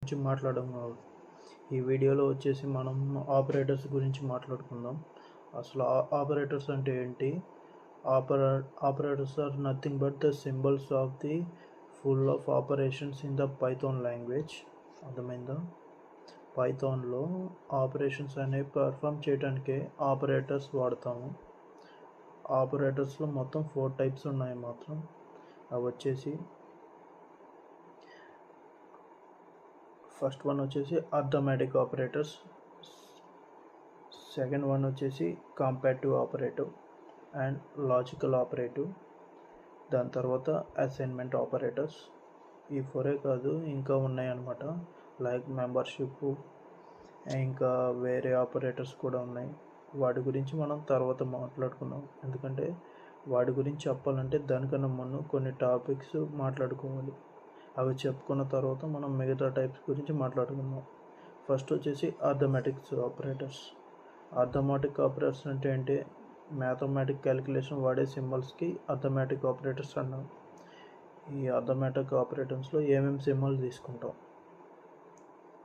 గురించి మాట్లాడడం. ఈ వీడియోలో వచ్చేసి మనం ఆపరేటర్స్ గురించి మాట్లాడుకుందాం. అసలు ఆపరేటర్స్ అంటే ఏంటి? Operators are nothing but the symbols of the full of operations in the Python language. అర్థమైందా? పైథాన్లో ఆపరేషన్స్ అనేవి పర్ఫామ్ చేయడానికే ఆపరేటర్స్ వాడతాము. ఆపరేటర్స్లో మొత్తం 4 టైప్స్ ఉన్నాయి మాత్రం. అవి వచ్చేసి ఫస్ట్ వన్ వచ్చేసి అర్థమెటిక్ ఆపరేటర్స్, సెకండ్ వన్ వచ్చేసి comparative operative and logical operative, దాని తర్వాత అసైన్మెంట్ ఆపరేటర్స్. ఈ 4 కాదు, ఇంకా ఉన్నాయి అన్నమాట. లైక్ మెంబర్షిప్, ఇంకా వేరే ఆపరేటర్స్ కూడా ఉన్నాయి. వాటి గురించి మనం తర్వాత మాట్లాడుకుందాం. ఎందుకంటే వాటి గురించి చెప్పాలంటే దానికన్నా ముందు కొన్ని టాపిక్స్ మాట్లాడుకోవాలి. అవి చెప్పుకున్న తర్వాత మనం మిగతా టైప్స్ గురించి మాట్లాడుకుందాం. ఫస్ట్ వచ్చేసి అర్థమెటిక్స్ ఆపరేటర్స్. అర్థమెటిక్ ఆపరేటర్స్ అంటే మ్యాథమెటిక్ క్యాలిక్యులేషన్ వాడే సింబల్స్కి అర్థమెటిక్ ఆపరేటర్స్ అన్నాం. ఈ అర్థమెటిక్ ఆపరేటర్స్లో ఏమేమి సింబల్ తీసుకుంటాం?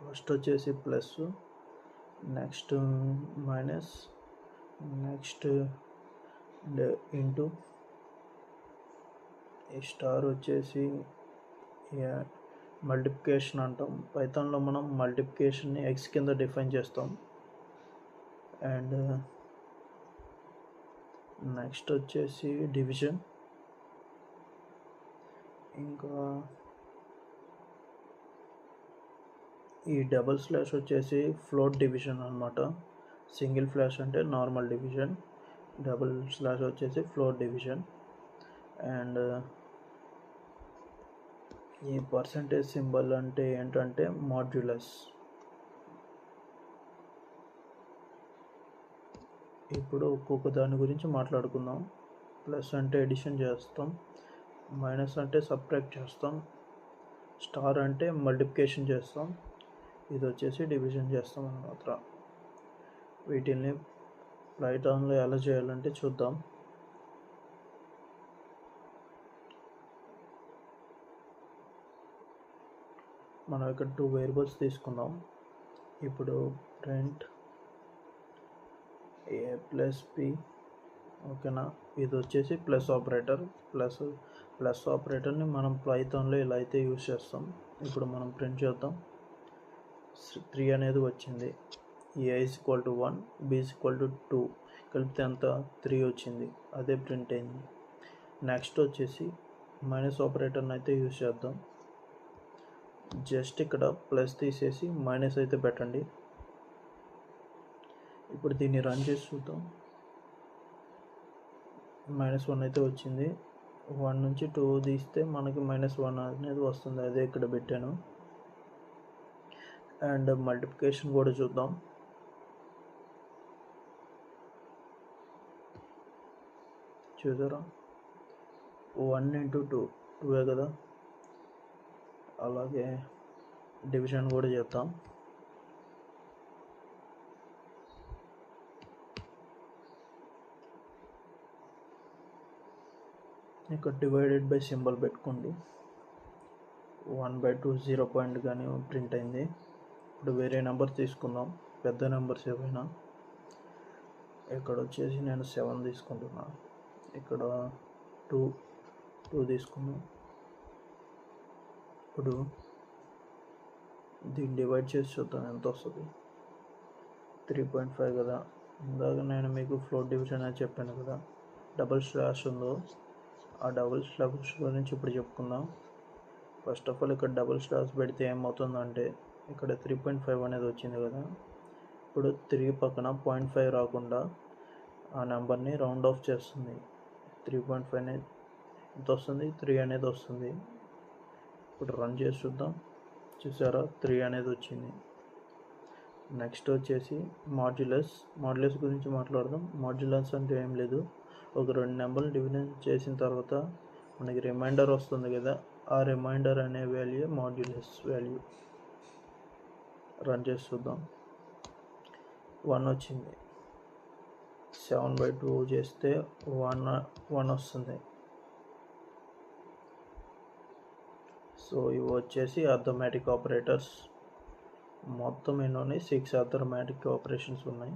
ఫస్ట్ వచ్చేసి plus, next minus, next into, ఈ స్టార్ వచ్చేసి మల్టిప్లికేషన్ అంటాం. పైథాన్లో మనం మల్టిప్లికేషన్ని ఎక్స్ కింద డిఫైన్ చేస్తాం. అండ్ నెక్స్ట్ వచ్చేసి డివిజన్, ఇంకా ఈ డబుల్ స్లాష్ వచ్చేసి ఫ్లోట్ డివిజన్ అన్నమాట. సింగిల్ ఫ్లాష్ అంటే నార్మల్ డివిజన్, డబుల్ స్లాష్ వచ్చేసి ఫ్లోట్ డివిజన్. అండ్ ఈ పర్సంటేజ్ సింబల్ అంటే ఏంటంటే మాడ్యులస్. ఇప్పుడు ఒక్కొక్క దాని గురించి మాట్లాడుకుందాం. ప్లస్ అంటే ఎడిషన్ చేస్తాం, మైనస్ అంటే సబ్ట్రాక్ట్ చేస్తాం, స్టార్ అంటే మల్టిప్లికేషన్ చేస్తాం, ఇది వచ్చేసి డివిజన్ చేస్తాం అన్నమాట. వీటిని పైథాన్లో ఎలా చేయాలంటే చూద్దాం. మనం ఇక్కడ 2 వేరియబుల్స్ తీసుకుందాం. ఇప్పుడు ప్రింట్ ఏ ప్లస్ బి, ఓకేనా? ఇది వచ్చేసి ప్లస్ ఆపరేటర్. ప్లస్ ఆపరేటర్ని మనం పైథాన్లో ఇలా అయితే యూజ్ చేస్తాం. ఇప్పుడు మనం ప్రింట్ చేద్దాం. 3 అనేది వచ్చింది. A is equal to 1, B is equal to 2 కలిపితే ఎంత? 3 వచ్చింది. అదే ప్రింట్ అయింది. నెక్స్ట్ వచ్చేసి మైనస్ ఆపరేటర్ని అయితే యూజ్ చేద్దాం. జస్ట్ ఇక్కడ ప్లస్ తీసేసి మైనస్ అయితే పెట్టండి. ఇప్పుడు దీన్ని రన్ చేసి చూద్దాం. -1 అయితే వచ్చింది. 1 నుంచి 2 తీస్తే మనకి -1 అనేది వస్తుంది. అదే ఇక్కడ పెట్టాను. అండ్ మల్టిప్లికేషన్ కూడా చూద్దాం. చూసారా? 1 ఇంటూ 2 2 కదా. అలాగే డివిజన్ కూడా చేద్దాం. ఇక్కడ డివైడెడ్ బై సింబల్ పెట్టుకోండి. 1/2 0 పాయింట్ కానీ ప్రింట్ అయింది. ఇప్పుడు వేరే నెంబర్ తీసుకుందాం, పెద్ద నెంబర్స్ ఏవైనా. ఇక్కడ వచ్చేసి నేను 7 తీసుకుంటున్నా. ఇక్కడ 2 తీసుకున్నాం. ఇప్పుడు దీన్ని డివైడ్ చేసి చూద్దాం ఎంత వస్తుంది. 3.5 కదా. ఇందాక నేను మీకు ఫ్లోట్ డివిజన్ అని చెప్పాను కదా. డబుల్ స్లాష్ ఉందో ఆ డబుల్ స్లాష్ గురించి ఇప్పుడు చెప్పుకుందాం. ఫస్ట్ ఆఫ్ ఆల్ ఇక్కడ డబుల్ స్లాష్ పెడితే ఏమవుతుందంటే ఇక్కడ 3.5 అనేది వచ్చింది కదా. ఇప్పుడు 3 పక్కన 0.5 రాకుండా ఆ నెంబర్ని రౌండ్ ఆఫ్ చేస్తుంది. 3.5 అనేది ఎంత వస్తుంది? 3 అనేది వస్తుంది. ఇప్పుడు రన్ చేసి చూద్దాం. చూసారా? 3 అనేది వచ్చింది. నెక్స్ట్ వచ్చేసి మాడ్యులస్ గురించి మాట్లాడదాం. మాడ్యులస్ అంటే ఏం లేదు, ఒక 2 నెంబర్లు డివిజన్ చేసిన తర్వాత మనకి రిమైండర్ వస్తుంది కదా, ఆ రిమైండర్ అనే వాల్యూ మాడ్యులస్ వాల్యూ. రన్ చేసి చూద్దాం. 1 వచ్చింది. 7/2 చేస్తే 1 వస్తుంది. సో ఇవి వచ్చేసి అర్థమెటిక్ ఆపరేటర్స్. మొత్తం ఎన్ని ఉన్నాయి? 6 అర్థమెటిక్ ఆపరేషన్స్ ఉన్నాయి.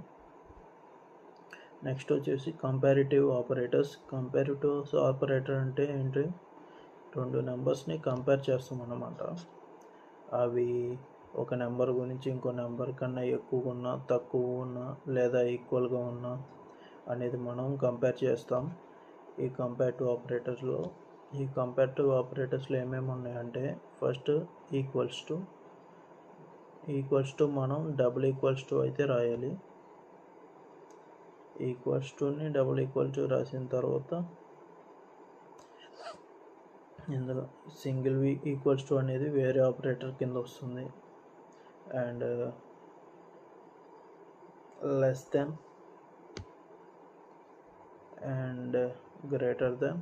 నెక్స్ట్ వచ్చేసి కంపారిటివ్ ఆపరేటర్స్. కంపారిటివ్ ఆపరేటర్ అంటే ఏంటి? 2 నెంబర్స్ని కంపేర్ చేస్తాం అన్నమాట. అవి ఒక నెంబర్ గురించి ఇంకో నెంబర్ కన్నా ఎక్కువ ఉన్నా, తక్కువ ఉన్నా, లేదా ఈక్వల్గా ఉన్నా అనేది మనం కంపేర్ చేస్తాం ఈ కంపారిటివ్ ఆపరేటర్స్లో ఏమేమి ఉన్నాయంటే, ఫస్ట్ ఈక్వల్స్ టు మనం డబుల్ ఈక్వల్స్ టు అయితే రాయాలి. ఈక్వల్స్ టుని డబుల్ ఈక్వల్ టు రాసిన తర్వాత ఇందులో సింగిల్ ఈక్వల్స్ టు అనేది వేరే ఆపరేటర్ కింద వస్తుంది. And less than and greater than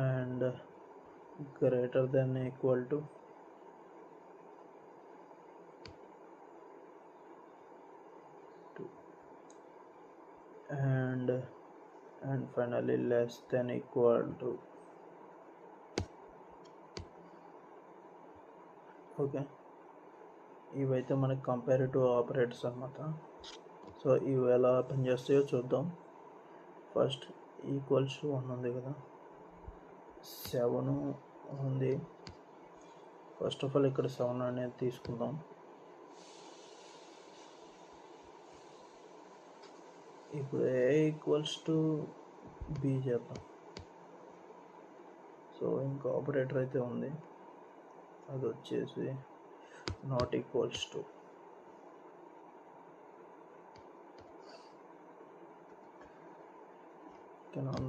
and greater than equal to and finally less than equal to. Okay, ఇవైతే మనకి కంపారిటివ్ ఆపరేటర్స్ అన్నమాట. సో ఇవి ఎలా పనిచేస్తాయో చూద్దాం. ఫస్ట్ ఈక్వల్స్ 1 ఉంది కదా, 7 ఉంది. ఫస్ట్ ఆఫ్ ఆల్ ఇక్కడ 7 అనేది తీసుకుందాం. ఇప్పుడు ఏ ఈక్వల్స్ టు బి చేద్దాం. సో ఇంకా ఆపరేటర్ అయితే ఉంది, అది వచ్చేసి not equals to.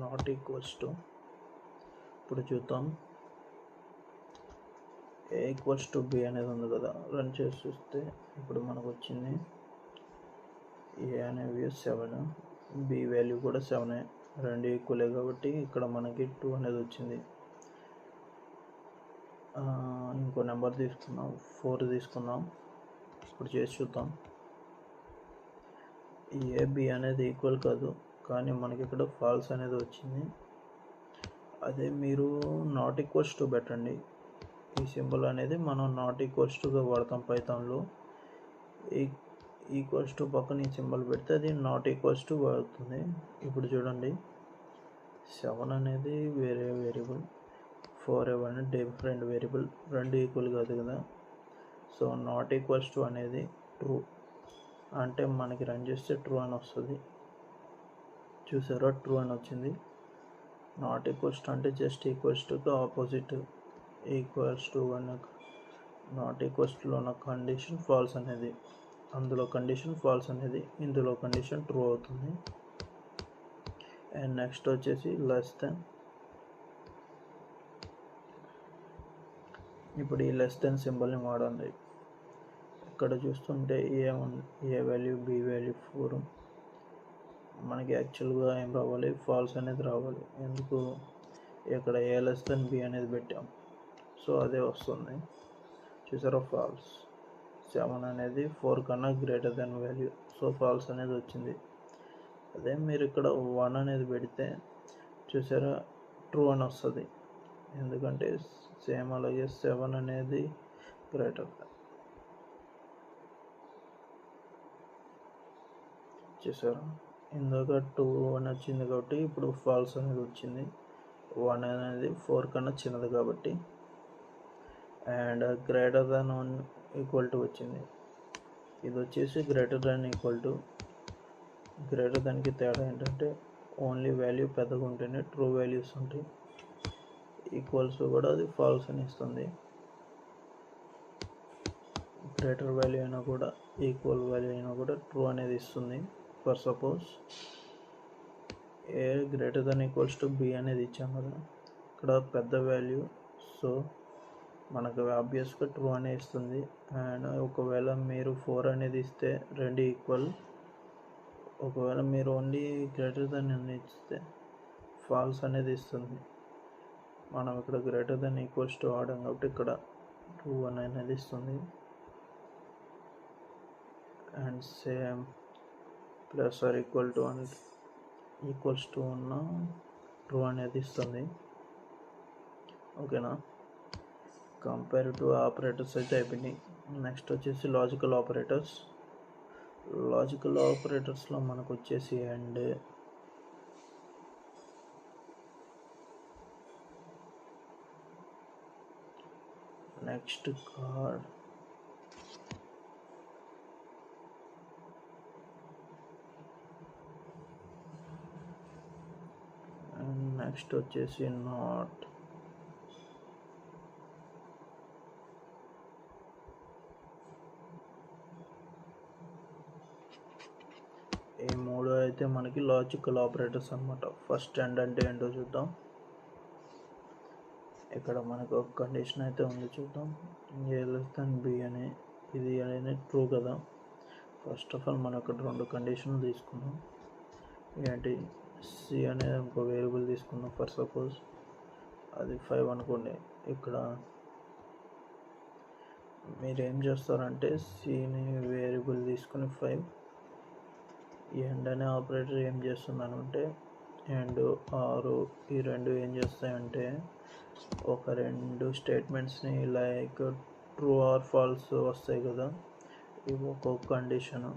Not equals to ఇప్పుడు చూద్దాం. ఏ ఈక్వల్స్ టు బి అనేది ఉంది కదా, రన్ చేసి చూస్తే ఇప్పుడు మనకు వచ్చింది ఏ అనేవి 7, బి వాల్యూ కూడా 7, రెండు ఈక్వలే కాబట్టి ఇక్కడ మనకి 2 అనేది వచ్చింది. ఇంకో నెంబర్ తీసుకుందాం, 4 తీసుకుందాం. ఇప్పుడు చేసి చూద్దాం. ఏ బి అనేది ఈక్వల్ కాదు, కానీ మనకి ఇక్కడ ఫాల్స్ అనేది వచ్చింది. అదే మీరు నాట్ ఈక్వల్స్ టు పెట్టండి. ఈ సింబల్ అనేది మనం నాట్ ఈక్వల్స్ టుగా వాడతాం పైథాన్లో. ఈక్వల్స్ టు పక్కన ఈ సింబల్ పెడితే అది నాట్ ఈక్వల్స్ టు అవుతుంది. ఇప్పుడు చూడండి, 7 అనేది వేరే వేరియబుల్, 4 అనేది డిఫరెంట్ వేరియబుల్, రెండు ఈక్వల్ కాదు కదా. సో నాట్ ఈక్వల్స్ టు అనేది ట్రూ అంటే మనకి రన్ చేస్తే ట్రూ అని వస్తుంది. చూసారా, ట్రూ అని వచ్చింది. నాట్ ఈక్వల్స్ టు అంటే just equals Tuki opposite. Equals to అన్న నాట్ ఈక్వల్స్ టులో ఉన్న కండిషన్ ఫాల్స్ అనేది, అందులో కండిషన్ ఫాల్స్ అనేది, ఇందులో కండిషన్ ట్రూ అవుతుంది. అండ్ నెక్స్ట్ వచ్చేసి లెస్ దెన్. ఇప్పుడు ఈ లెస్ దెన్ సింబల్ని వాడండి. ఇక్కడ చూస్తుంటే ఏ వాల్యూ బి వాల్యూ 4, మనకి యాక్చువల్గా ఏం రావాలి, ఫాల్స్ అనేది రావాలి. ఎందుకు, ఇక్కడ ఏ లెస్ దెన్ బి అనేది పెట్టాం, సో అదే వస్తుంది. చూసారా, ఫాల్స్. 7 అనేది 4 కన్నా greater than value, so false అనేది వచ్చింది. అదే మీరు ఇక్కడ 1 అనేది పెడితే చూసారా, ట్రూ అని వస్తుంది. ఎందుకంటే సేమ్ అలాగే 7 అనేది గ్రేటర్. చూసారా, ఇందాక 2 అని వచ్చింది కాబట్టి ఇప్పుడు ఫాల్స్ అనేది వచ్చింది. 1 అనేది 4 కన్నా చిన్నది కాబట్టి. And greater than 1 equal to వచ్చింది. ఇది వచ్చేసి greater than equal to. Greater దాన్కి తేడా ఏంటంటే ఓన్లీ వాల్యూ పెద్దగా ఉంటేనే ట్రూ వాల్యూస్ ఉంటాయి. ఈక్వల్స్ కూడా అది ఫాల్స్ అని ఇస్తుంది. గ్రేటర్ వాల్యూ అయినా కూడా, ఈక్వల్ వాల్యూ అయినా కూడా ట్రూ అనేది ఇస్తుంది. For suppose A greater than equals to B అనేది ఇచ్చాం కదా, ఇక్కడ పెద్ద వాల్యూ, సో మనకు ఆబ్వియస్గా ట్రూ అనే ఇస్తుంది. అండ్ ఒకవేళ మీరు 4 అనేది ఇస్తే రెండు ఈక్వల్. ఒకవేళ మీరు ఓన్లీ గ్రేటర్ దాన్ అని ఇస్తే ఫాల్స్ అనేది ఇస్తుంది. మనం ఇక్కడ గ్రేటర్ దాన్ ఈక్వల్స్ టు వాడాం కాబట్టి ఇక్కడ ట్రూ అనేది ఇస్తుంది. And same plus or equal to అని ఈక్వల్స్ టు ఉన్న ట్రూ అనేది ఇస్తుంది. ఓకేనా. కంపారిటివ్ ఆపరేటర్స్ అయితే అయిపోయినాయి. నెక్స్ట్ వచ్చేసి లాజికల్ ఆపరేటర్స్. లాజికల్ ఆపరేటర్స్లో మనకు వచ్చేసి and next card and next వచ్చేసి నాట్. ఈ మూడు అయితే మనకి లాజికల్ ఆపరేటర్స్ అనమాట. ఫస్ట్ అండ్ అంటే ఏంటో చూద్దాం. ఇక్కడ మనకు ఒక కండిషన్ అయితే ఉంది, చూద్దాం. ఏ లెస్ దాన్ బి అని, ఇది అనేది ట్రూ కదా. ఫస్ట్ ఆఫ్ ఆల్ మనం ఇక్కడ రెండు కండిషన్లు తీసుకున్నాం. ఏంటి, సి అనేది ఇంకో వేరియబుల్ తీసుకున్నాం. ఫర్ సపోజ్ అది 5 అనుకోండి. ఇక్కడ మీరు ఏం చేస్తారంటే సిని వేరియబుల్ తీసుకుని 5, ఎండ్ అనే ఆపరేటర్ ఏం చేస్తుందనంటే అండ్ ఆరు, ఈ రెండు ఏం చేస్తాయంటే ఒక రెండు స్టేట్మెంట్స్ని లైక్ ట్రూ ఆర్ ఫాల్స్ వస్తాయి కదా, ఇవి ఒక్కొక్క కండిషన్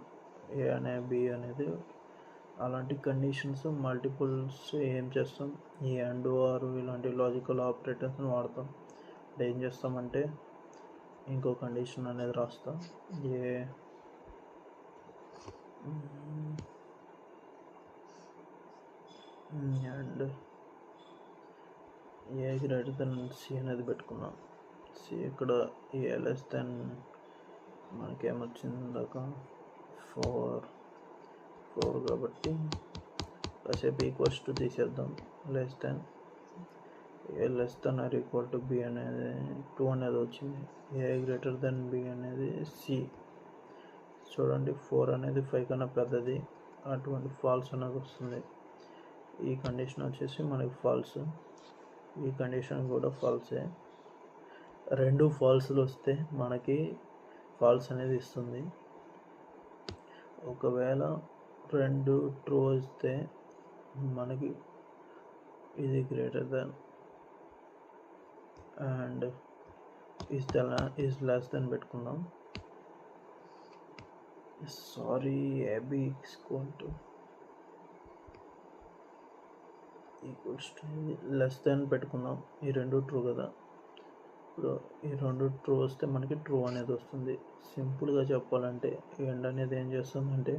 ఏ అనే బి అనేది. అలాంటి కండిషన్స్ మల్టిపుల్స్ ఏం చేస్తాం, ఈ అండ్ ఆర్ ఇలాంటి లాజికల్ ఆపరేటర్స్ని వాడతాం. అంటే ఏం చేస్తామంటే ఇంకో కండిషన్ అనేది రాస్తాం. A and A greater than C అనేది పెట్టుకున్నాం. సి ఇక్కడ ఏ లెస్ దెన్ మనకేమొచ్చింది దాకా 4 కాబట్టి కాసేపు ఈక్వల్స్ టు తీసేద్దాం. Less than A less than or equal to B అనేది 2 అనేది వచ్చింది. ఏ గ్రేటర్ దెన్ బి అనేది సి. చూడండి 4 అనేది 5 కన్నా పెద్దది, అటువంటి ఫాల్స్ అనేది వస్తుంది. ఈ కండిషన్ వచ్చేసి మనకి ఫాల్స్, ఈ కండిషన్ కూడా ఫాల్సే. రెండు ఫాల్స్లు వస్తే మనకి ఫాల్స్ అనేది ఇస్తుంది. ఒకవేళ రెండు ట్రూ వస్తే మనకి ఇది greater than and is less than పెట్టుకుందాం. Sorry, A B equals to less than పెట్టుకుందాం. ఈ రెండు ట్రూ కదా. ఇప్పుడు ఈ రెండు ట్రూ వస్తే మనకి ట్రూ అనేది వస్తుంది. సింపుల్గా చెప్పాలంటే ఎండ్ అనేది ఏం చేస్తుందంటే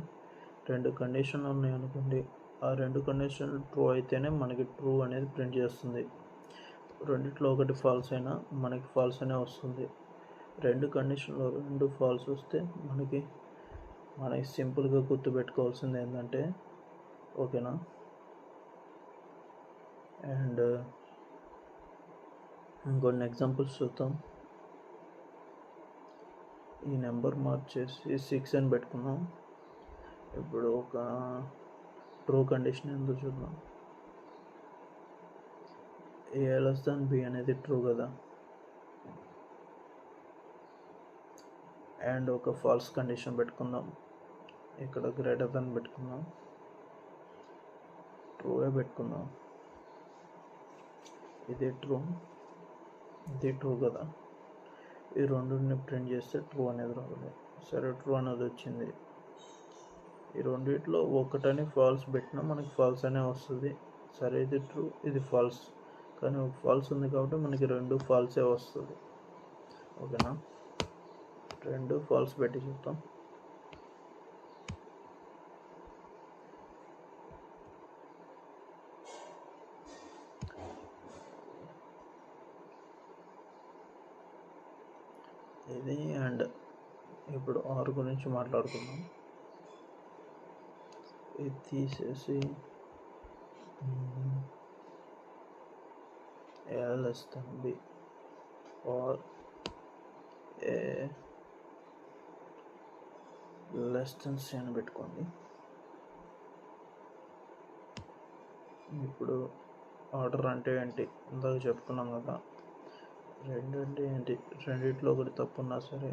రెండు కండిషన్లు ఉన్నాయి అనుకోండి, ఆ రెండు కండిషన్లు ట్రూ అయితేనే మనకి ట్రూ అనేది ప్రింట్ చేస్తుంది. రెండిట్లో ఒకటి ఫాల్స్ అయినా మనకి ఫాల్స్ అనే వస్తుంది. రెండు కండిషన్లో రెండు ఫాల్స్ వస్తే మనకి సింపుల్గా గుర్తుపెట్టుకోవాల్సింది ఏంటంటే, ఓకేనా. అండ్ ఇంకొన్ని ఎగ్జాంపుల్స్ చూద్దాం. ఈ నెంబర్ మార్చేసి 6 అని పెట్టుకున్నాం. ఇప్పుడు ఒక ట్రూ కండిషన్ ఏందో చూద్దాం. ఏ లెస్ దాన్ బి అనేది ట్రూ కదా, అండ్ ఒక ఫాల్స్ కండిషన్ పెట్టుకుందాం. ఇక్కడ గ్రేటర్ దాన్ పెట్టుకుందాం, ట్రూవే పెట్టుకుందాం. ఇది ట్రూ కదా. ఈ రెండుని ప్రింట్ చేస్తే ట్రూ అనేది రావాలి. సరే, ట్రూ అనేది వచ్చింది. ఈ రెండిట్లో ఒకటని ఫాల్స్ పెట్టినా మనకి ఫాల్స్ అనే వస్తుంది. సరే, ఇది ట్రూ, ఇది ఫాల్స్, కానీ ఒక ఫాల్స్ ఉంది కాబట్టి మనకి రెండు ఫాల్సే వస్తుంది. ఓకేనా, రెండు ఫాల్స్ పెట్టి చూద్దాం. ఇది అండ్ ఇప్పుడు ఆర్ గురించి మాట్లాడుకుందాం. ఇది తీసేసి A less than B or A less than C అని పెట్టుకోండి. ఇప్పుడు ఆర్డర్ అంటే ఏంటి, ఇందాక చెప్పుకున్నాం కదా. రెండు అంటే ఏంటి, రెండిట్లో ఒకటి తప్పు ఉన్నా సరే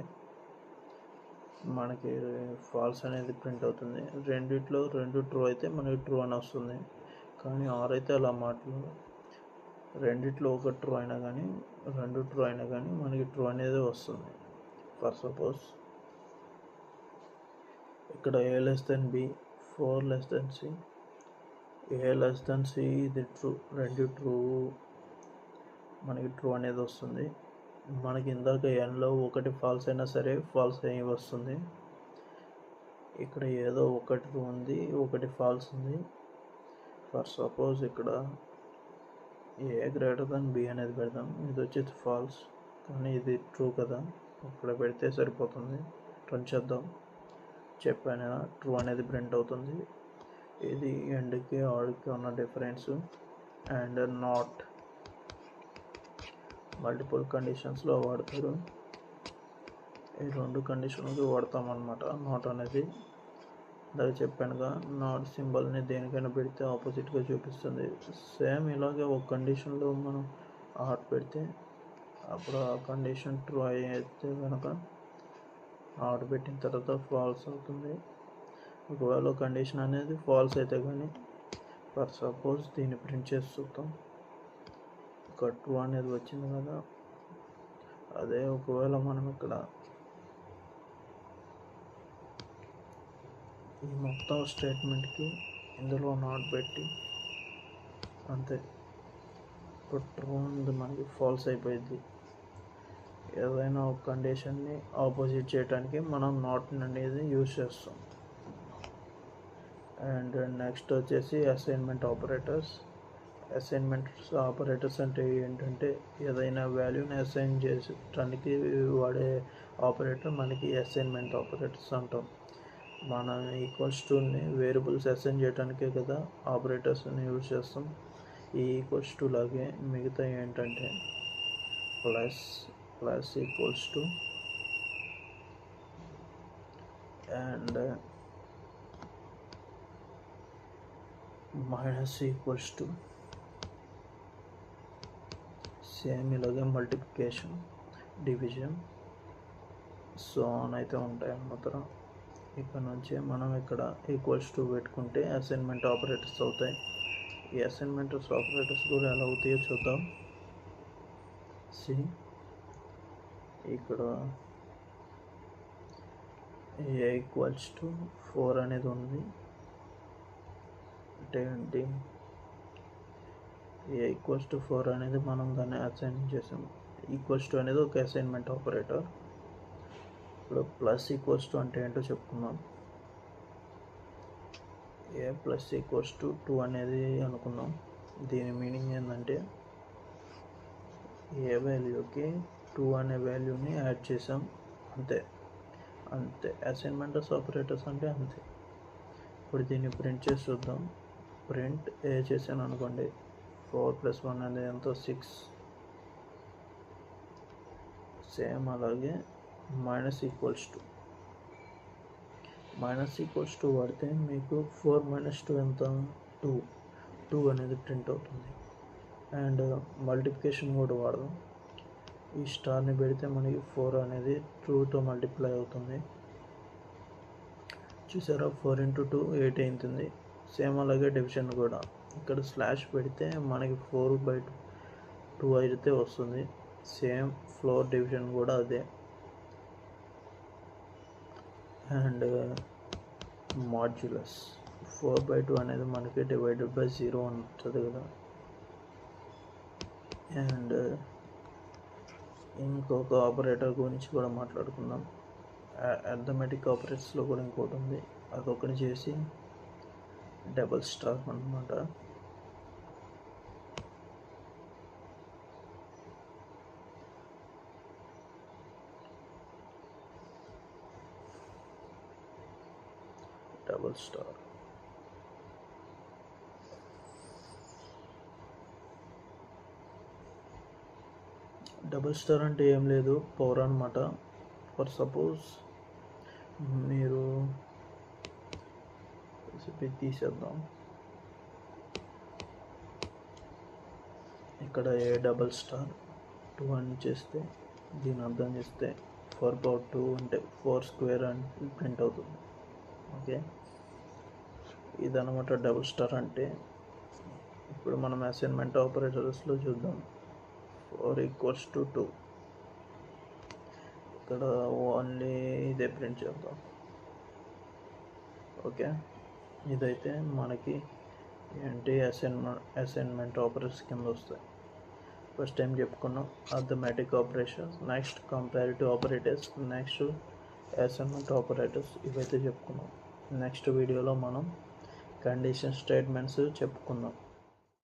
మనకి ఫాల్స్ అనేది ప్రింట్ అవుతుంది. రెండిట్లో రెండు ట్రూ అయితే మనకి ట్రూ అని వస్తుంది. కానీ ఆర్ అయితే అలా మాట్లాడు, రెండిట్లో ఒక ట్రూ అయినా కానీ రెండు ట్రూ అయినా కానీ మనకి ట్రూ అనేది వస్తుంది. ఫర్ సపోజ్ ఇక్కడ a less than b, 4 less than c, a less than c ఇది ట్రూ, రెండు ట్రూ, మనకి ట్రూ అనేది వస్తుంది. మనకి ఇందాక nలో ఒకటి ఫాల్స్ అయినా సరే ఫాల్స్ అయ్యి వస్తుంది. ఇక్కడ ఏదో ఒకటి ఉంది, ఒకటి ఫాల్స్ ఉంది. ఫర్ సపోజ్ ఇక్కడ ఏ గ్రేటర్ దెన్ బి అనేది పెడదాం. ఇది వచ్చేసి ఫాల్స్, కానీ ఇది ట్రూ కదా, ఇక్కడ పెడితే సరిపోతుంది. రన్ చేద్దాం. చెప్పాను ట్రూ అనేది ప్రింట్ అవుతుంది. ఇది ఎండ్కి ఆడ్కి ఉన్న డిఫరెన్స్. అండ్ నాట్ మల్టిపుల్ కండిషన్స్లో వాడతారు. ఈ రెండు కండిషన్కి వాడతాం అన్నమాట నాట్ అనేది. అలాగే చెప్పానుగా, నాట్ సింబల్ని దేనికైనా పెడితే ఆపోజిట్గా చూపిస్తుంది. సేమ్ ఇలాగే ఒక కండిషన్లో మనం ఆట్ పెడితే అప్పుడు ఆ కండిషన్ ట్రూ అయితే కనుక నాట్ పెట్టిన తర్వాత ఫాల్స్ అవుతుంది. ఒకవేళ కండిషన్ అనేది ఫాల్స్ అయితే కానీ, ఫర్ సపోజ్ దీన్ని ప్రింట్ చేసి చూద్దాం. ఒక ట్రూ అనేది వచ్చింది కదా, అదే ఒకవేళ మనం ఇక్కడ ఈ మొత్తం స్టేట్మెంట్కి ఇందులో నాట్ పెట్టి అంతే, ఇప్పుడు ట్రూ ఉంది మనకి ఫాల్స్ అయిపోయింది. ఏదైనా ఒక కండిషన్ని ఆపోజిట్ చేయడానికి మనం నాట్ అనేది యూజ్ చేస్తాం. అండ్ నెక్స్ట్ వచ్చేసి అసైన్మెంట్ ఆపరేటర్స్. అసైన్మెంట్స్ ఆపరేటర్స్ అంటే ఏంటంటే, ఏదైనా వాల్యూని అసైన్ చేయడానికి వాడే ఆపరేటర్ మనకి అసైన్మెంట్ ఆపరేటర్స్ అంటాం. మనం ఈక్వల్స్ టుని వేరియబుల్స్ అసైన్ చేయడానికే కదా ఆపరేటర్స్ని యూజ్ చేస్తాం. ఈ ఈక్వల్స్ టు లాగే మిగతా ఏంటంటే plus equals to and minus equals to, same ఇలాగే మల్టిప్లికేషన్, డివిజన్, సో ఆన్ అయితే ఉంటాయి అన్నమాట. ఇక్కడ నుంచి మనం ఇక్కడ ఈక్వల్స్ టు పెట్టుకుంటే అసైన్మెంట్ ఆపరేటర్స్ అవుతాయి. ఈ అసైన్మెంట్ ఆపరేటర్స్ కూడా ఎలా అవుతాయో చూద్దాం. ఇక్కడ ఏ ఈక్వల్స్ టు 4 అనేది ఉంది అంటే ఏంటి, ఏ ఈక్వల్స్ టు 4 అనేది మనం దాన్ని అసైన్ చేసాం. ఈక్వల్స్ టు అనేది ఒక అసైన్మెంట్ ఆపరేటర్. ఇప్పుడు ప్లస్ ఈక్వల్స్ టు అంటే ఏంటో చెప్పుకున్నాం. ఏ ప్లస్ ఈక్వల్స్ టు 2 అనేది అనుకున్నాం. దీని మీనింగ్ ఏంటంటే, ఏ వాల్యూకి 2 అనే వాల్యూని యాడ్ చేసాం, అంతే. అసైన్మెంట్ ఆపరేటర్స్ అంటే అంతే. ఇప్పుడు దీన్ని ప్రింట్ చేసి చూద్దాం. ప్రింట్ ఏ చేశాను అనుకోండి, 4 + 1 అనేది ఎంతో 6. సేమ్ అలాగే మైనస్ ఈక్వల్స్ టు వాడితే మీకు 4 - 2 ఎంత, 2 అనేది ప్రింట్ అవుతుంది. అండ్ మల్టిప్లికేషన్ కూడా వాడదాం. ఈ స్టార్ని పెడితే మనకి 4 అనేది 2తో మల్టిప్లై అవుతుంది. చూసారా, 4 × 2 8 అవుతుంది. సేమ్ అలాగే డివిజన్ కూడా, ఇక్కడ స్లాష్ పెడితే మనకి 4/2 అయితే వస్తుంది. సేమ్ ఫ్లోర్ డివిజన్ కూడా అదే. అండ్ మాడ్యులస్ 4/2 అనేది మనకి /0 ఉంటుంది కదా. అండ్ ఇంకొక ఆపరేటర్ గురించి కూడా మాట్లాడుకుందాం. అర్థమెటిక్ ఆపరేటర్స్లో కూడా ఇంకోటి ఉంది, అదొకటి చేసి డబుల్ స్టార్ అన్నమాట. డబుల్ స్టార్ అంటే ఏం లేదు, పవర్ అన్నమాట. ఫర్ సపోజ్ మీరు తీసేద్దాం. ఇక్కడ ఏ /2 అని చేస్తే దీని అర్థం చేస్తే 4/2 అంటే 4² అని ప్రింట్ అవుతుంది. ఓకే, ఇదన్నమాట డబుల్ స్టార్ అంటే. ఇప్పుడు మనం అసైన్మెంట్ ఆపరేటర్స్లో చూద్దాం. 4 = 2. ఇక్కడ ఓన్లీ ఇదే ప్రింట్ చేద్దాం. ఓకే, ఇదైతే మనకి ఏంటి అసైన్మెంట్ ఆపరేటర్స్ కింద వస్తాయి. ఫస్ట్ టైం చెప్పుకున్నాం arithmetic operations, next comparative operators, next assignment operators, ఇవైతే చెప్పుకున్నాం. నెక్స్ట్ వీడియోలో మనం కండిషన్ స్టేట్మెంట్స్ చెప్పుకుందాం.